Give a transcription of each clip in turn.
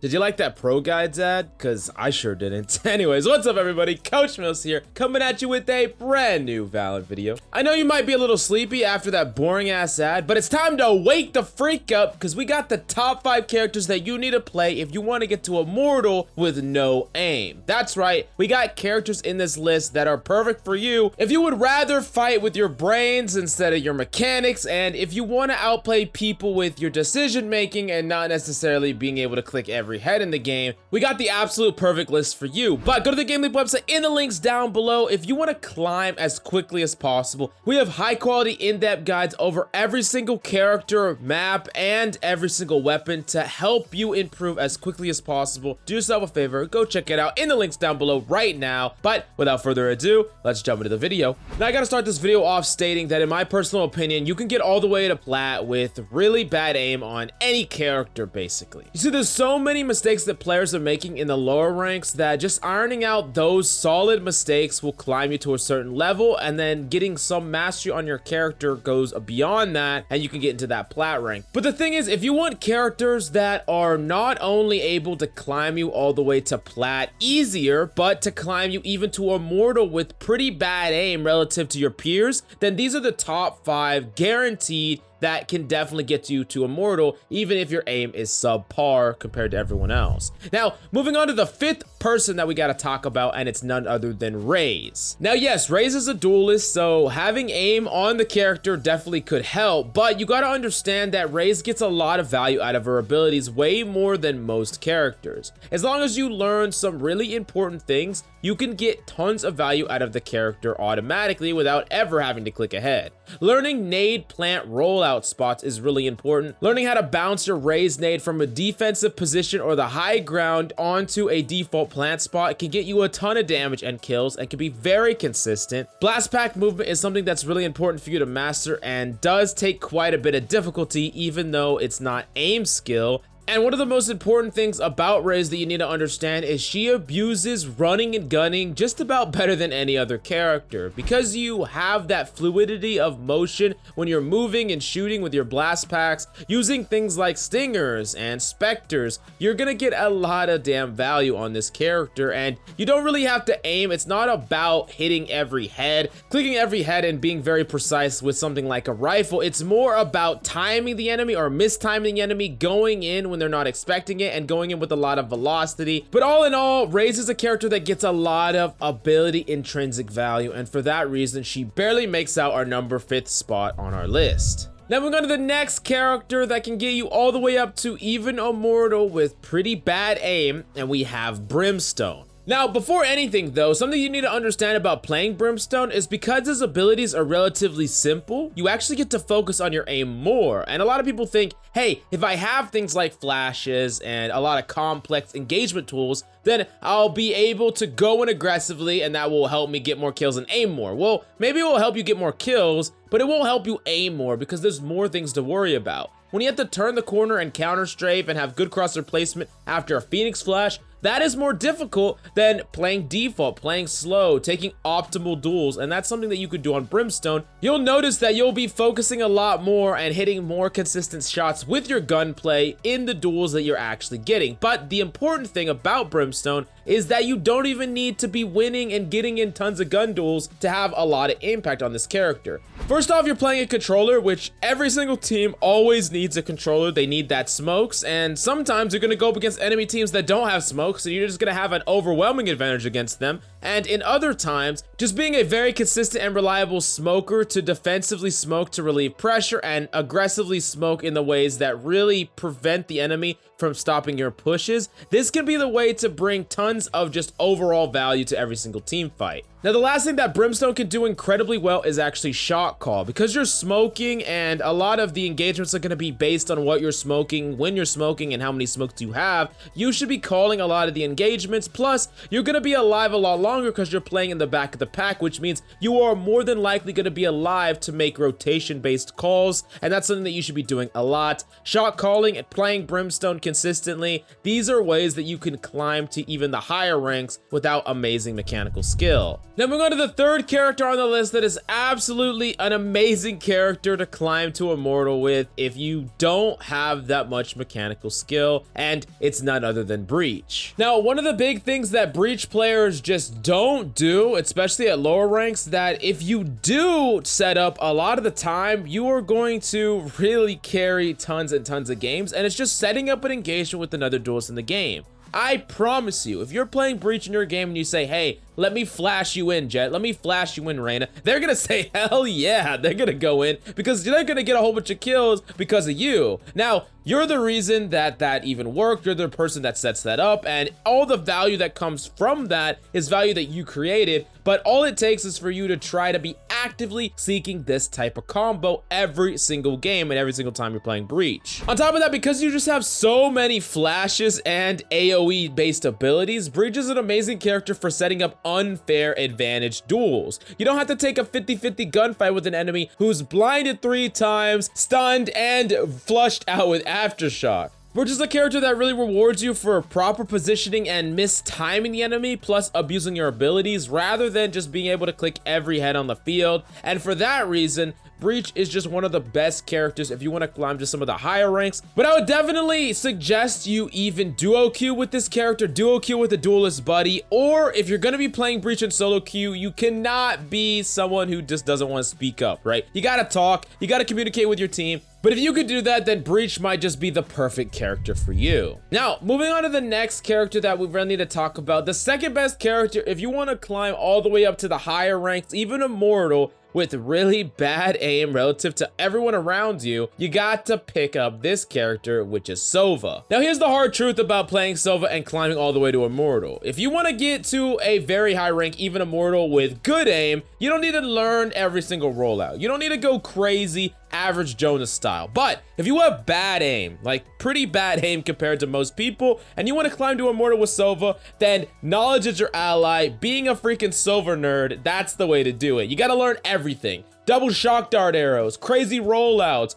Did you like that Pro Guides ad? Cause I sure didn't. Anyways, what's up everybody? Coach Mills here, coming at you with a brand new Valorant video. I know you might be a little sleepy after that boring ass ad, but it's time to wake the freak up because we got the top 5 characters that you need to play if you want to get to Immortal with no aim. That's right, we got characters in this list that are perfect for you if you would rather fight with your brains instead of your mechanics, and if you want to outplay people with your decision making and not necessarily being able to click every head in the game. We got the absolute perfect list for you. But go to the GameLeap website in the links down below if you want to climb as quickly as possible. We have high quality in-depth guides over every single character, map, and every single weapon to help you improve as quickly as possible. Do yourself a favor, go check it out in the links down below right now. But without further ado, let's jump into the video. Now I gotta start this video off stating that in my personal opinion, you can get all the way to plat with really bad aim on any character basically. You see, there's so many mistakes that players are making in the lower ranks that just ironing out those solid mistakes will climb you to a certain level, and then getting some mastery on your character goes beyond that and you can get into that plat rank. But the thing is, if you want characters that are not only able to climb you all the way to plat easier, but to climb you even to Immortal with pretty bad aim relative to your peers, then these are the top 5 guaranteed that can definitely get you to Immortal, even if your aim is subpar compared to everyone else. Now, moving on to the 5th person that we gotta talk about, and it's none other than Reys. Now, yes, Reys is a duelist, so having aim on the character definitely could help, but you gotta understand that Reys gets a lot of value out of her abilities, way more than most characters. As long as you learn some really important things, you can get tons of value out of the character automatically without ever having to click ahead. Learning nade plant rollout spots is really important. Learning how to bounce your Reys nade from a defensive position or the high ground onto a default plant spot can get you a ton of damage and kills and can be very consistent. Blast pack movement is something that's really important for you to master and does take quite a bit of difficulty even though it's not aim skill. And one of the most important things about Reys that you need to understand is she abuses running and gunning just about better than any other character. Because you have that fluidity of motion when you're moving and shooting with your blast packs, using things like stingers and specters, you're gonna get a lot of damn value on this character, and you don't really have to aim. It's not about hitting every head, clicking every head and being very precise with something like a rifle. It's more about timing the enemy or mistiming the enemy, going in when they're not expecting it and going in with a lot of velocity. But all in all, Reys is a character that gets a lot of ability intrinsic value, and for that reason she barely makes out our number 5th spot on our list. Now we're going to the next character that can get you all the way up to even Immortal with pretty bad aim, and we have Brimstone. Now, before anything though, something you need to understand about playing Brimstone is because his abilities are relatively simple, you actually get to focus on your aim more. And a lot of people think, hey, if I have things like flashes and a lot of complex engagement tools, then I'll be able to go in aggressively and that will help me get more kills and aim more. Well, maybe it will help you get more kills, but it won't help you aim more because there's more things to worry about. When you have to turn the corner and counter strafe and have good crosshair placement after a Phoenix flash, that is more difficult than playing default, playing slow, taking optimal duels, and that's something that you could do on Brimstone. You'll notice that you'll be focusing a lot more and hitting more consistent shots with your gunplay in the duels that you're actually getting. But the important thing about Brimstone is that you don't even need to be winning and getting in tons of gun duels to have a lot of impact on this character. First off, you're playing a controller, which every single team always needs a controller. They need that smokes, and sometimes you're gonna go up against enemy teams that don't have smokes, so you're just gonna have an overwhelming advantage against them. And in other times, just being a very consistent and reliable smoker to defensively smoke to relieve pressure and aggressively smoke in the ways that really prevent the enemy from stopping your pushes, this can be the way to bring tons of just overall value to every single team fight. Now, the last thing that Brimstone can do incredibly well is actually shot call. Because you're smoking and a lot of the engagements are going to be based on what you're smoking, when you're smoking, and how many smokes you have, you should be calling a lot of the engagements. Plus, you're going to be alive a lot longer because you're playing in the back of the pack, which means you are more than likely going to be alive to make rotation-based calls, and that's something that you should be doing a lot. Shot calling and playing Brimstone consistently, these are ways that you can climb to even the higher ranks without amazing mechanical skill. Now moving on to the third character on the list that is absolutely an amazing character to climb to Immortal with if you don't have that much mechanical skill, and it's none other than Breach. Now, one of the big things that Breach players just don't do, especially at lower ranks, that if you do set up a lot of the time, you are going to really carry tons and tons of games, and it's just setting up an engagement with another duelist in the game. I promise you, if you're playing Breach in your game and you say, hey, let me flash you in, Jet, let me flash you in, Reyna, they're gonna say, hell yeah, they're gonna go in because they're gonna get a whole bunch of kills because of you. Now, you're the reason that that even worked, you're the person that sets that up, and all the value that comes from that is value that you created, but all it takes is for you to try to be actively seeking this type of combo every single game and every single time you're playing Breach. On top of that, because you just have so many flashes and AoE based abilities, Breach is an amazing character for setting up unfair advantage duels. You don't have to take a 50-50 gunfight with an enemy who's blinded 3 times, stunned, and flushed out with aftershock. Breach is a character that really rewards you for proper positioning and mistiming the enemy, plus abusing your abilities, rather than just being able to click every head on the field. And for that reason, Breach is just one of the best characters if you want to climb to some of the higher ranks. But I would definitely suggest you even duo queue with this character, duo queue with a duelist buddy, or if you're going to be playing Breach in solo queue, you cannot be someone who just doesn't want to speak up, right? You got to talk, you got to communicate with your team. But if you could do that, then Breach might just be the perfect character for you. Now, moving on to the next character that we really need to talk about, the second best character if you want to climb all the way up to the higher ranks, even Immortal, with really bad aim relative to everyone around you, you got to pick up this character, which is Sova. Now, here's the hard truth about playing Sova and climbing all the way to Immortal. If you want to get to a very high rank, even Immortal, with good aim, you don't need to learn every single rollout. You don't need to go crazy average Jonas style. But if you have bad aim, like pretty bad aim compared to most people, and you want to climb to Immortal with Sova, then knowledge is your ally. Being a freaking Sova nerd, that's the way to do it. You got to learn everything. Double shock dart arrows, crazy rollouts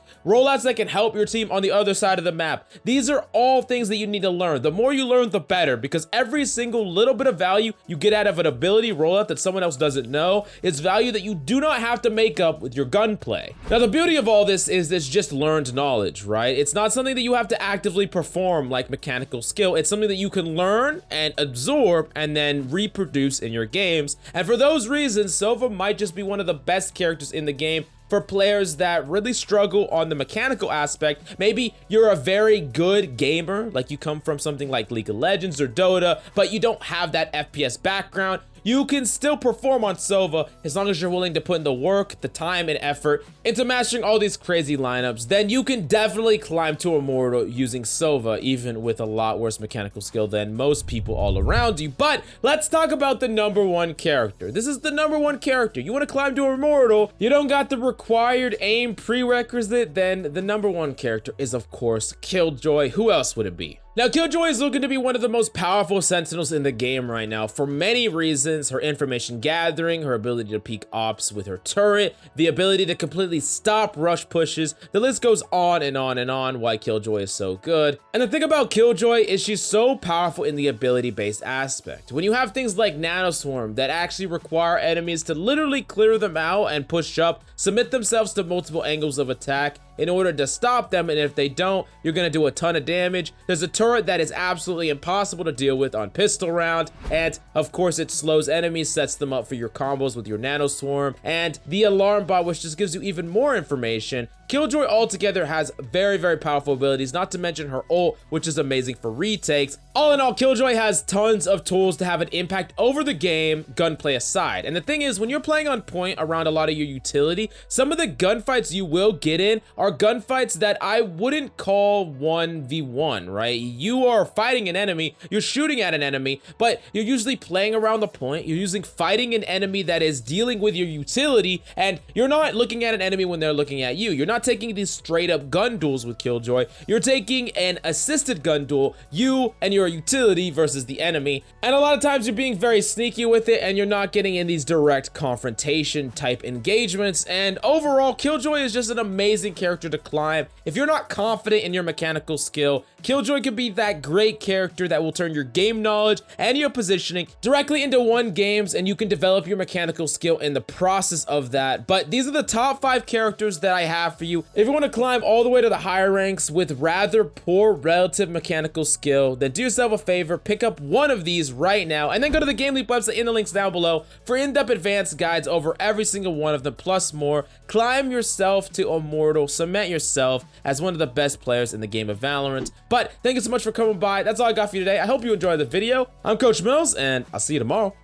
that can help your team on the other side of the map. These are all things that you need to learn. The more you learn, the better, because every single little bit of value you get out of an ability rollout that someone else doesn't know is value that you do not have to make up with your gunplay. Now, the beauty of all this is it's just learned knowledge, right? It's not something that you have to actively perform like mechanical skill. It's something that you can learn and absorb and then reproduce in your games. And for those reasons, Sova might just be one of the best characters in the game for players that really struggle on the mechanical aspect. Maybe you're a very good gamer, like you come from something like League of Legends or Dota, but you don't have that FPS background. You can still perform on Sova as long as you're willing to put in the work, the time, and effort into mastering all these crazy lineups. Then you can definitely climb to Immortal using Sova, even with a lot worse mechanical skill than most people all around you. But let's talk about the #1 character. This is the #1 character. You want to climb to Immortal, you don't got the required aim prerequisite, then the #1 character is, of course, Killjoy. Who else would it be? Now, Killjoy is looking to be one of the most powerful sentinels in the game right now for many reasons. Her information gathering, her ability to peek ops with her turret, the ability to completely stop rush pushes. The list goes on and on and on why Killjoy is so good. And the thing about Killjoy is she's so powerful in the ability-based aspect. When you have things like Nanoswarm that actually require enemies to literally clear them out and push up, submit themselves to multiple angles of attack in order to stop them, and if they don't, you're gonna do a ton of damage. There's a turret that is absolutely impossible to deal with on pistol round, and of course it slows enemies, sets them up for your combos with your Nanoswarm, and the alarm bot, which just gives you even more information. Killjoy altogether has very, very powerful abilities, not to mention her ult, which is amazing for retakes. All in all, Killjoy has tons of tools to have an impact over the game, gunplay aside. And the thing is, when you're playing on point around a lot of your utility, some of the gunfights you will get in are gunfights that I wouldn't call 1v1, right? You are fighting an enemy, you're shooting at an enemy, but you're usually playing around the point, you're using fighting an enemy that is dealing with your utility, and you're not looking at an enemy when they're looking at you. You're not not taking these straight up gun duels with Killjoy. You're taking an assisted gun duel, you and your utility versus the enemy. And a lot of times you're being very sneaky with it and you're not getting in these direct confrontation type engagements. And overall, Killjoy is just an amazing character to climb. If you're not confident in your mechanical skill, Killjoy can be that great character that will turn your game knowledge and your positioning directly into 1 games, and you can develop your mechanical skill in the process of that. But these are the top 5 characters that I have for you. If you want to climb all the way to the higher ranks with rather poor relative mechanical skill, then do yourself a favor, pick up one of these right now, and then go to the GameLeap website in the links down below for in-depth advanced guides over every single one of them, plus more. Climb yourself to Immortal, cement yourself as one of the best players in the game of Valorant. But thank you so much for coming by. That's all I got for you today. I hope you enjoyed the video. I'm Coach Mills, and I'll see you tomorrow.